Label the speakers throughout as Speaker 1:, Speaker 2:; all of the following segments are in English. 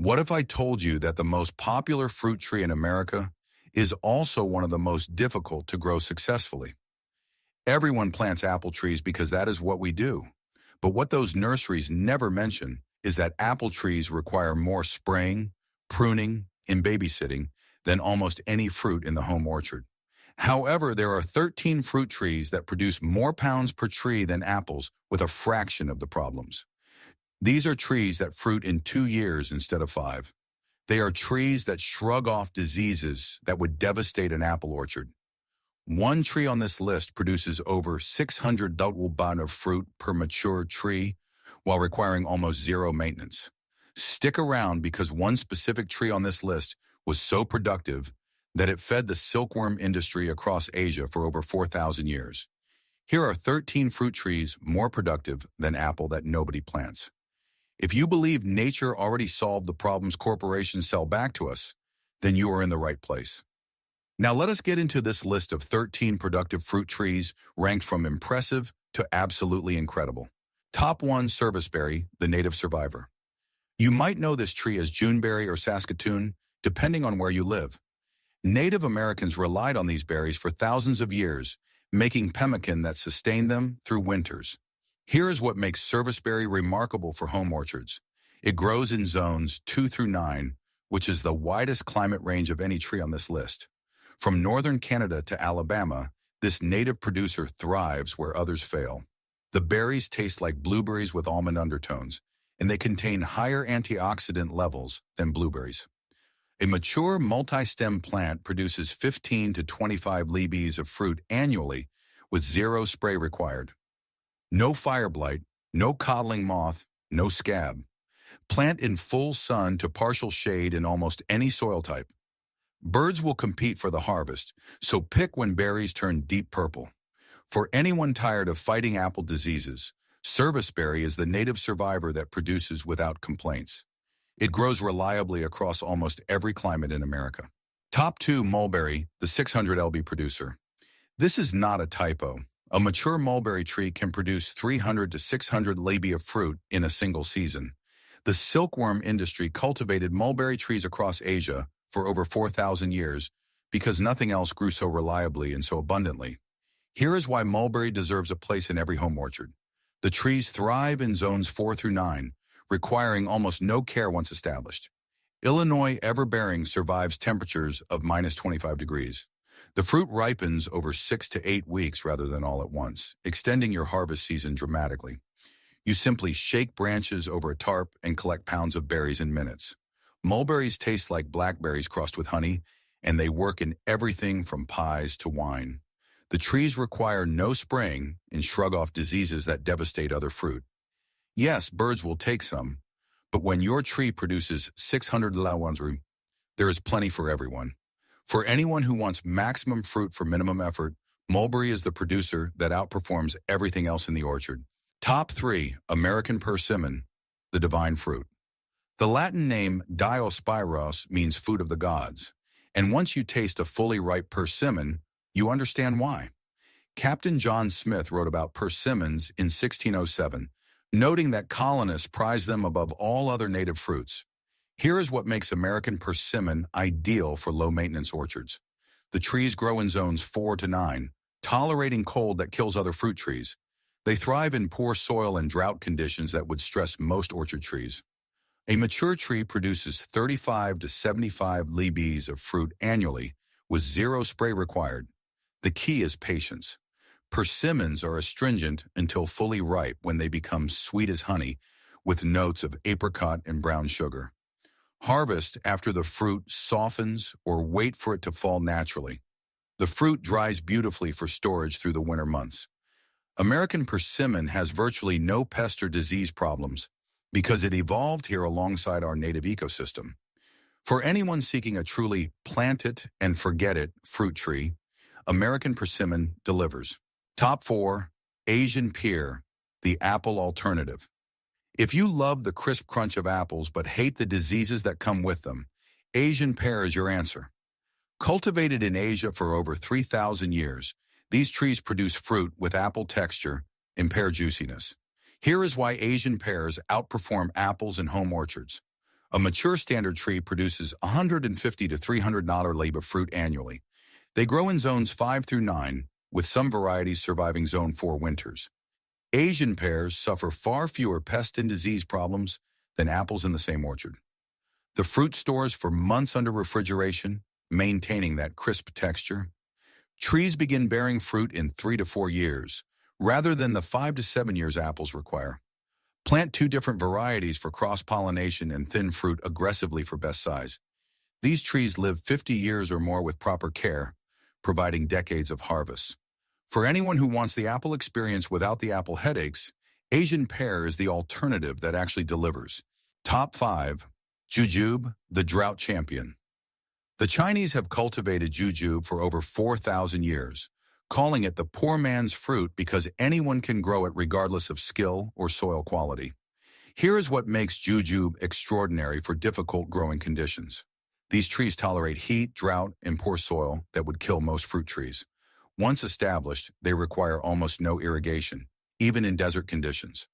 Speaker 1: What if I told you that the most popular fruit tree in America is also one of the most difficult to grow successfully? Everyone plants apple trees because that is what we do. But what those nurseries never mention is that apple trees require more spraying, pruning, and babysitting than almost any fruit in the home orchard. However, there are 13 fruit trees that produce more pounds per tree than apples with a fraction of the problems. These are trees that fruit in 2 years instead of 5. They are trees that shrug off diseases that would devastate an apple orchard. One tree on this list produces over 600 pounds of fruit per mature tree while requiring almost zero maintenance. Stick around because one specific tree on this list was so productive that it fed the silkworm industry across Asia for over 4,000 years. Here are 13 fruit trees more productive than apple that nobody plants. If you believe nature already solved the problems corporations sell back to us, then you are in the right place. Now let us get into this list of 13 productive fruit trees ranked from impressive to absolutely incredible. Top 1, serviceberry, the native survivor. You might know this tree as Juneberry or Saskatoon, depending on where you live. Native Americans relied on these berries for thousands of years, making pemmican that sustained them through winters. Here is what makes serviceberry remarkable for home orchards. It grows in zones 2 through 9, which is the widest climate range of any tree on this list. From northern Canada to Alabama, this native producer thrives where others fail. The berries taste like blueberries with almond undertones, and they contain higher antioxidant levels than blueberries. A mature multi-stem plant produces 15 to 25 leaves of fruit annually with zero spray required. No fire blight, no coddling moth, no scab. Plant in full sun to partial shade in almost any soil type. Birds will compete for the harvest, so pick when berries turn deep purple. For anyone tired of fighting apple diseases, serviceberry is the native survivor that produces without complaints. It grows reliably across almost every climate in America. Top 2, mulberry, the 600 lb producer. This is not a typo. A mature mulberry tree can produce 300 to 600 lb of fruit in a single season. The silkworm industry cultivated mulberry trees across Asia for over 4,000 years because nothing else grew so reliably and so abundantly. Here is why mulberry deserves a place in every home orchard. The trees thrive in zones 4 through 9, requiring almost no care once established. Illinois everbearing survives temperatures of -25 degrees. The fruit ripens over 6 to 8 weeks rather than all at once, extending your harvest season dramatically. You simply shake branches over a tarp and collect pounds of berries in minutes. Mulberries taste like blackberries crossed with honey, and they work in everything from pies to wine. The trees require no spraying and shrug off diseases that devastate other fruit. Yes, birds will take some, but when your tree produces 600 lawans, there is plenty for everyone. For anyone who wants maximum fruit for minimum effort, mulberry is the producer that outperforms everything else in the orchard. Top 3, American Persimmon, the divine fruit. The Latin name Diospyros means food of the gods, and once you taste a fully ripe persimmon, you understand why. Captain John Smith wrote about persimmons in 1607, noting that colonists prized them above all other native fruits. Here is what makes American persimmon ideal for low-maintenance orchards. The trees grow in zones 4 to 9, tolerating cold that kills other fruit trees. They thrive in poor soil and drought conditions that would stress most orchard trees. A mature tree produces 35 to 75 leaves of fruit annually with zero spray required. The key is patience. Persimmons are astringent until fully ripe when they become sweet as honey with notes of apricot and brown sugar. Harvest after the fruit softens or wait for it to fall naturally. The fruit dries beautifully for storage through the winter months. American persimmon has virtually no pest or disease problems because it evolved here alongside our native ecosystem. For anyone seeking a truly plant-it-and-forget-it fruit tree, American persimmon delivers. Top 4, Asian pear, the apple alternative. If you love the crisp crunch of apples but hate the diseases that come with them, Asian pear is your answer. Cultivated in Asia for over 3,000 years, these trees produce fruit with apple texture and pear juiciness. Here is why Asian pears outperform apples in home orchards. A mature standard tree produces 150 to 300 lib of fruit annually. They grow in zones 5 through 9, with some varieties surviving zone 4 winters. Asian pears suffer far fewer pest and disease problems than apples in the same orchard. The fruit stores for months under refrigeration, maintaining that crisp texture. Trees begin bearing fruit in 3 to 4 years, rather than the 5 to 7 years apples require. Plant 2 different varieties for cross-pollination and thin fruit aggressively for best size. These trees live 50 years or more with proper care, providing decades of harvests. For anyone who wants the apple experience without the apple headaches, Asian pear is the alternative that actually delivers. Top 5. Jujube, the drought champion. The Chinese have cultivated jujube for over 4,000 years, calling it the poor man's fruit because anyone can grow it regardless of skill or soil quality. Here is what makes jujube extraordinary for difficult growing conditions. These trees tolerate heat, drought, and poor soil that would kill most fruit trees. Once established, they require almost no irrigation, even in desert conditions.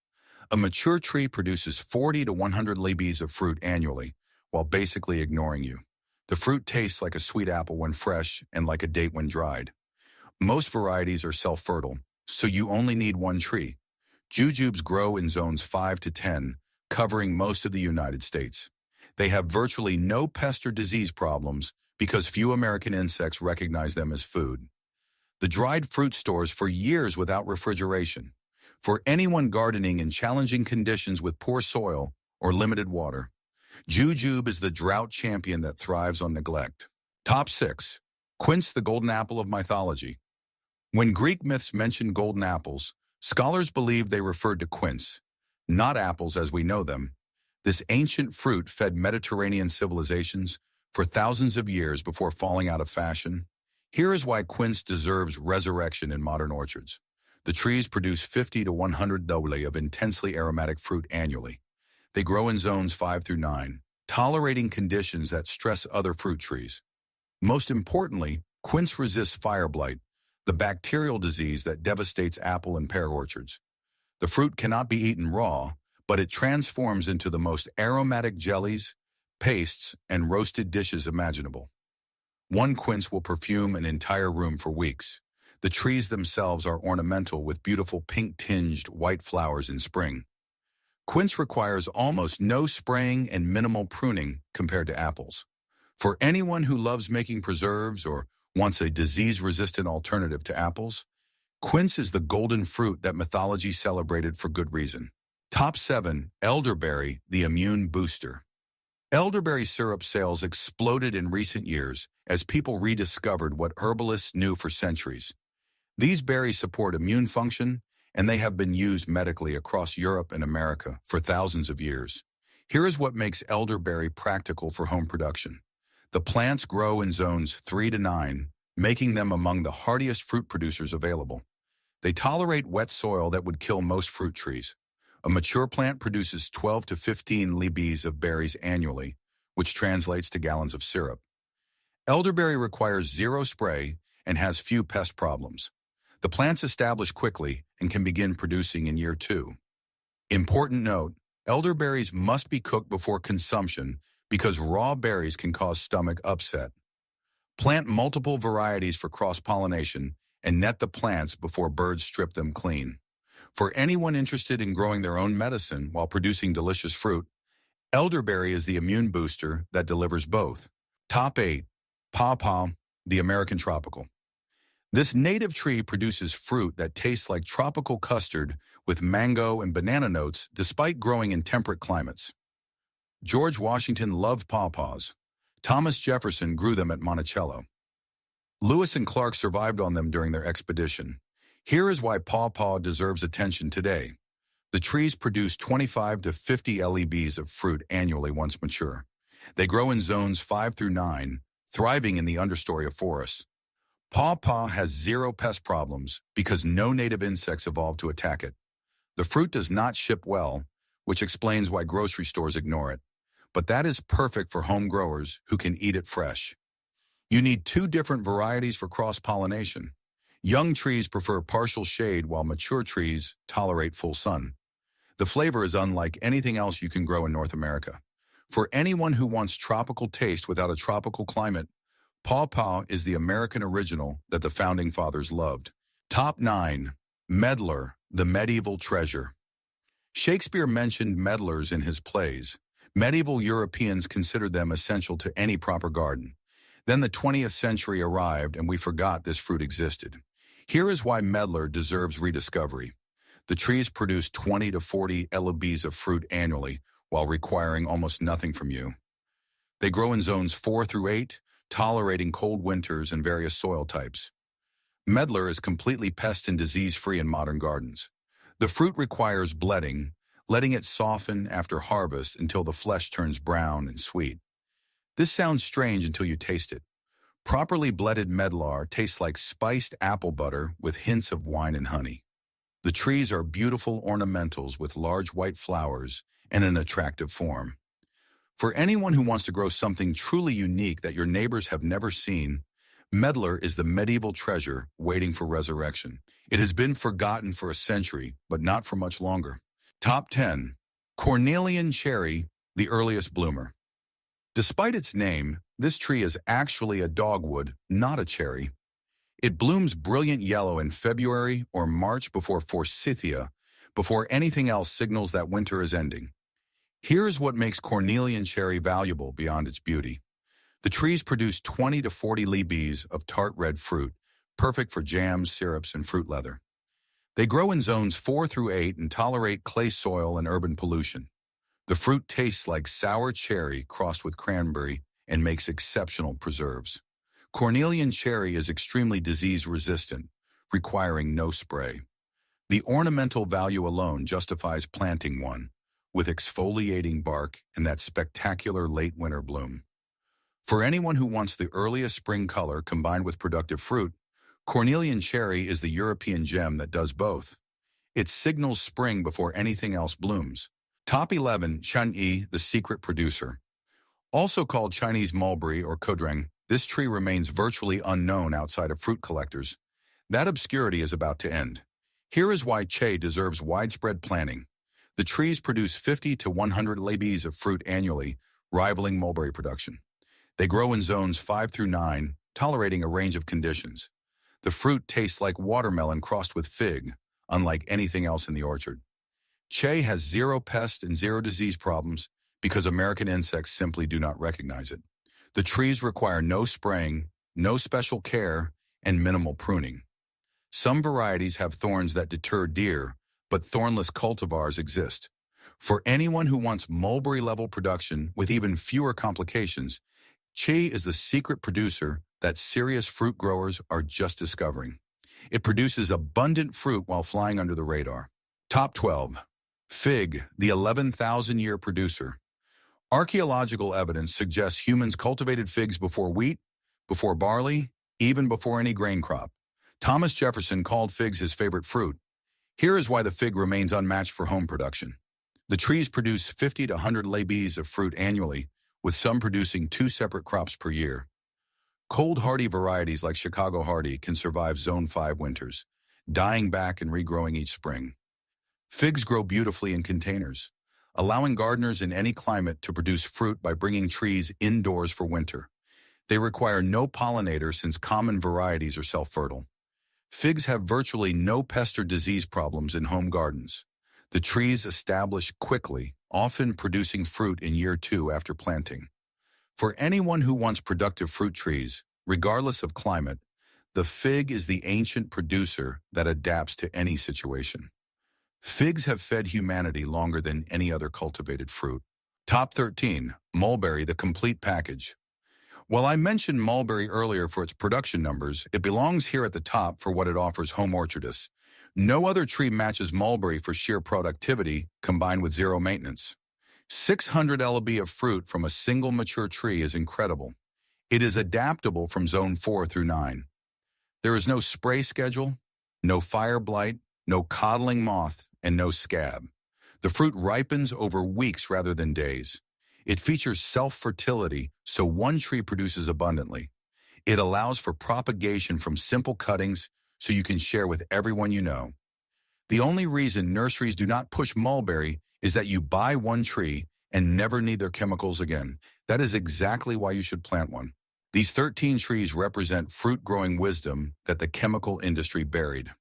Speaker 1: A mature tree produces 40 to 100 libs of fruit annually, while basically ignoring you. The fruit tastes like a sweet apple when fresh and like a date when dried. Most varieties are self-fertile, so you only need one tree. Jujubes grow in zones 5 to 10, covering most of the United States. They have virtually no pest or disease problems because few American insects recognize them as food. The dried fruit stores for years without refrigeration. For anyone gardening in challenging conditions with poor soil or limited water, Jujube is the drought champion that thrives on neglect. Top 6. Quince, the golden apple of mythology. When Greek myths mention golden apples, scholars believe they referred to quince, not apples as we know them. This ancient fruit fed Mediterranean civilizations for thousands of years before falling out of fashion. Here is why quince deserves resurrection in modern orchards. The trees produce 50 to 100 dole of intensely aromatic fruit annually. They grow in zones 5 through 9, tolerating conditions that stress other fruit trees. Most importantly, quince resists fire blight, the bacterial disease that devastates apple and pear orchards. The fruit cannot be eaten raw, but it transforms into the most aromatic jellies, pastes, and roasted dishes imaginable. One quince will perfume an entire room for weeks. The trees themselves are ornamental with beautiful pink-tinged white flowers in spring. Quince requires almost no spraying and minimal pruning compared to apples. For anyone who loves making preserves or wants a disease-resistant alternative to apples, quince is the golden fruit that mythology celebrated for good reason. Top 7. Elderberry, the immune booster. Elderberry syrup sales exploded in recent years as people rediscovered what herbalists knew for centuries. These berries support immune function, and they have been used medically across Europe and America for thousands of years. Here is what makes elderberry practical for home production. The plants grow in zones 3 to 9, making them among the hardiest fruit producers available. They tolerate wet soil that would kill most fruit trees. A mature plant produces 12 to 15 libs of berries annually, which translates to gallons of syrup. Elderberry requires zero spray and has few pest problems. The plants establish quickly and can begin producing in year 2. Important note, elderberries must be cooked before consumption because raw berries can cause stomach upset. Plant multiple varieties for cross-pollination and net the plants before birds strip them clean. For anyone interested in growing their own medicine while producing delicious fruit, elderberry is the immune booster that delivers both. Top 8. Pawpaw, the American tropical. This native tree produces fruit that tastes like tropical custard with mango and banana notes despite growing in temperate climates. George Washington loved pawpaws. Thomas Jefferson grew them at Monticello. Lewis and Clark survived on them during their expedition. Here is why pawpaw deserves attention today. The trees produce 25 to 50 libs of fruit annually once mature. They grow in zones 5 through 9, thriving in the understory of forests. Pawpaw has zero pest problems because no native insects evolved to attack it. The fruit does not ship well, which explains why grocery stores ignore it. But that is perfect for home growers who can eat it fresh. You need 2 different varieties for cross-pollination. Young trees prefer partial shade while mature trees tolerate full sun. The flavor is unlike anything else you can grow in North America. For anyone who wants tropical taste without a tropical climate, Pawpaw is the American original that the Founding Fathers loved. Top 9. Medlar, the medieval treasure. Shakespeare mentioned medlars in his plays. Medieval Europeans considered them essential to any proper garden. Then the 20th century arrived and we forgot this fruit existed. Here is why medlar deserves rediscovery. The trees produce 20 to 40 lbs of fruit annually while requiring almost nothing from you. They grow in zones 4 through 8, tolerating cold winters and various soil types. Medlar is completely pest and disease-free in modern gardens. The fruit requires bledding, letting it soften after harvest until the flesh turns brown and sweet. This sounds strange until you taste it. Properly bledded medlar tastes like spiced apple butter with hints of wine and honey. The trees are beautiful ornamentals with large white flowers and an attractive form. For anyone who wants to grow something truly unique that your neighbors have never seen, medlar is the medieval treasure waiting for resurrection. It has been forgotten for a century, but not for much longer. Top 10. Cornelian cherry, the earliest bloomer. Despite its name, this tree is actually a dogwood, not a cherry. It blooms brilliant yellow in February or March before forsythia, before anything else signals that winter is ending. Here's what makes Cornelian cherry valuable beyond its beauty. The trees produce 20 to 40 lbs of tart red fruit, perfect for jams, syrups, and fruit leather. They grow in zones 4 through 8 and tolerate clay soil and urban pollution. The fruit tastes like sour cherry crossed with cranberry and makes exceptional preserves. Cornelian cherry is extremely disease-resistant, requiring no spray. The ornamental value alone justifies planting one, with exfoliating bark and that spectacular late winter bloom. For anyone who wants the earliest spring color combined with productive fruit, Cornelian cherry is the European gem that does both. It signals spring before anything else blooms. Top 11. Changyi, the secret producer. Also called Chinese mulberry or kodreng, this tree remains virtually unknown outside of fruit collectors. That obscurity is about to end. Here is why Che deserves widespread planting. The trees produce 50 to 100 lbs of fruit annually, rivaling mulberry production. They grow in zones 5 through 9, tolerating a range of conditions. The fruit tastes like watermelon crossed with fig, unlike anything else in the orchard. Che has zero pest and zero disease problems because American insects simply do not recognize it. The trees require no spraying, no special care, and minimal pruning. Some varieties have thorns that deter deer, but thornless cultivars exist. For anyone who wants mulberry-level production with even fewer complications, Che is the secret producer that serious fruit growers are just discovering. It produces abundant fruit while flying under the radar. Top 12. Fig, the 11,000-year producer. Archaeological evidence suggests humans cultivated figs before wheat, before barley, even before any grain crop. Thomas Jefferson called figs his favorite fruit. Here is why the fig remains unmatched for home production. The trees produce 50 to 100 lbs of fruit annually, with some producing 2 separate crops per year. Cold-hardy varieties like Chicago Hardy can survive Zone 5 winters, dying back and regrowing each spring. Figs grow beautifully in containers, allowing gardeners in any climate to produce fruit by bringing trees indoors for winter. They require no pollinator since common varieties are self-fertile. Figs have virtually no pest or disease problems in home gardens. The trees establish quickly, often producing fruit in year 2 after planting. For anyone who wants productive fruit trees, regardless of climate, the fig is the ancient producer that adapts to any situation. Figs have fed humanity longer than any other cultivated fruit. Top 13. Mulberry, the complete package. While I mentioned mulberry earlier for its production numbers, it belongs here at the top for what it offers home orchardists. No other tree matches mulberry for sheer productivity combined with zero maintenance. 600 lb of fruit from a single mature tree is incredible. It is adaptable from zone 4 through 9. There is no spray schedule, no fire blight, no coddling moth, and no scab. The fruit ripens over weeks rather than days. It features self-fertility, so one tree produces abundantly. It allows for propagation from simple cuttings, so you can share with everyone you know. The only reason nurseries do not push mulberry is that you buy one tree and never need their chemicals again. That is exactly why you should plant one. These 13 trees represent fruit-growing wisdom that the chemical industry buried.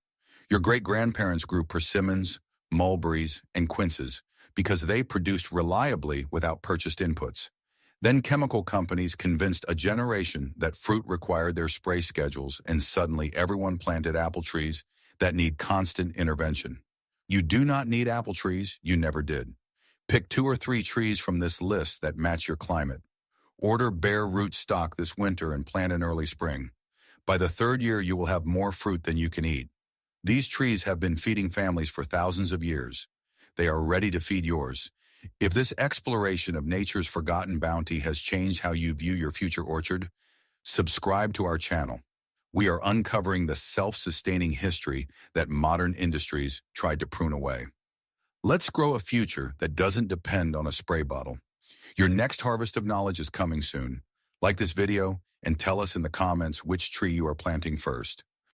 Speaker 1: Your great-grandparents grew persimmons, mulberries, and quinces because they produced reliably without purchased inputs. Then chemical companies convinced a generation that fruit required their spray schedules, and suddenly everyone planted apple trees that need constant intervention. You do not need apple trees, you never did. Pick 2 or 3 trees from this list that match your climate. Order bare root stock this winter and plant in early spring. By the 3rd year, you will have more fruit than you can eat. These trees have been feeding families for thousands of years. They are ready to feed yours. If this exploration of nature's forgotten bounty has changed how you view your future orchard, subscribe to our channel. We are uncovering the self-sustaining history that modern industries tried to prune away. Let's grow a future that doesn't depend on a spray bottle. Your next harvest of knowledge is coming soon. Like this video and tell us in the comments which tree you are planting first.